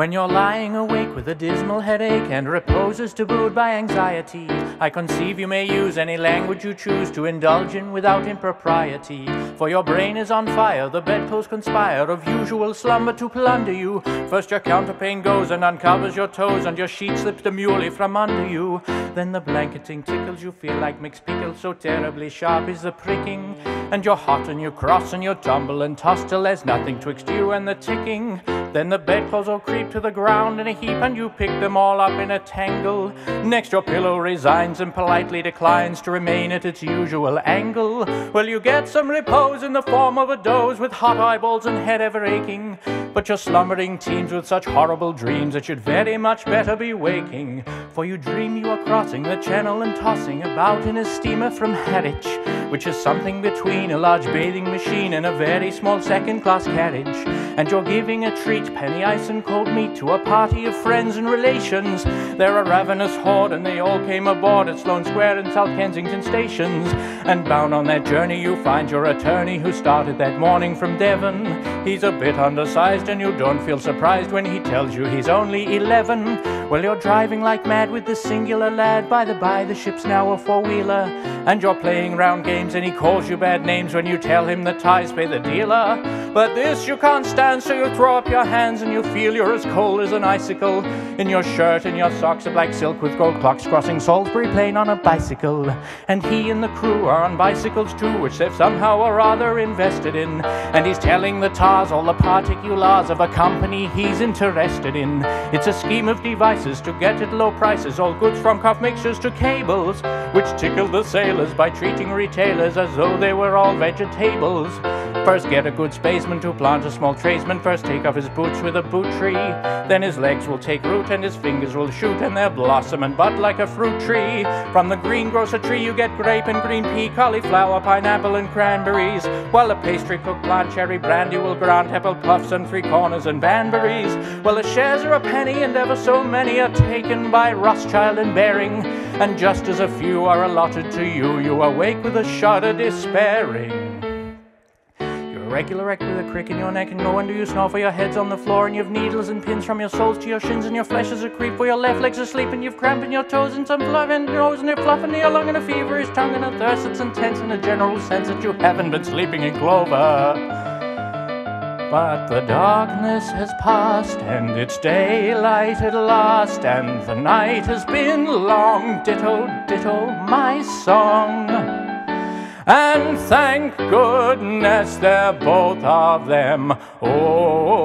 When you're lying awake with a dismal headache and repose is tabooed by anxiety, I conceive you may use any language you choose to indulge in without impropriety. For your brain is on fire, the bedposts conspire of usual slumber to plunder you. First your counterpane goes and uncovers your toes, and your sheet slips demurely from under you. Then the blanketing tickles, you feel like mixed pickles, so terribly sharp is the pricking. And you're hot and you cross and you tumble and toss till there's nothing twixt you and the ticking. Then the bedclothes all creep to the ground in a heap, and you pick them all up in a tangle. Next your pillow resigns and politely declines to remain at its usual angle. Well, you get some repose in the form of a doze, with hot eyeballs and head ever aching. But your slumbering teems with such horrible dreams that you'd very much better be waking. For you dream you are crossing the channel and tossing about in a steamer from Harwich, which is something between a large bathing machine and a very small second-class carriage. And you're giving a treat, penny ice and cold meat, to a party of friends and relations. They're a ravenous horde and they all came aboard at Sloane Square and South Kensington stations. And bound on that journey you find your attorney, who started that morning from Devon. He's a bit undersized and you don't feel surprised when he tells you he's only 11. Well, you're driving like mad with this singular lad. By the by, the ship's now a four-wheeler. And you're playing round games and he calls you bad names when you tell him the ties pay the dealer. But this you can't stand, so you throw up your hands and you feel you're as cold as an icicle. In your shirt and your socks of black silk with gold clocks, crossing Salisbury Plain on a bicycle. And he and the crew are on bicycles too, which they've somehow or other invested in. And he's telling the tars all the particulars of a company he's interested in. It's a scheme of devices to get at low prices all goods from cough mixtures to cables, which tickle the sailors by treating retailers as though they were all vegetables. First get a good spaceman to plant a small tradesman. First take off his boots with a boot tree. Then his legs will take root and his fingers will shoot, and they'll blossom and bud like a fruit tree. From the greengrocer tree you get grape and green pea, cauliflower, pineapple and cranberries, while the pastry cook plant cherry brandy will grant apple puffs and three corners and banberries. Well, the shares are a penny and ever so many are taken by Rothschild and Baring, and just as a few are allotted to you, you awake with a shudder despairing. Regular wreck with a crick in your neck, and no wonder you snore, for your head's on the floor and you've needles and pins from your soles to your shins, and your flesh is a creep, for your left leg's asleep and you've cramp in your toes and some fluff in your nose and you're fluffing your lung and a feverish tongue and a thirst that's intense in a general sense that you haven't been sleeping in clover. But the darkness has passed and it's daylight at last, and the night has been long, ditto, ditto, my song. And thank goodness they're both of them over.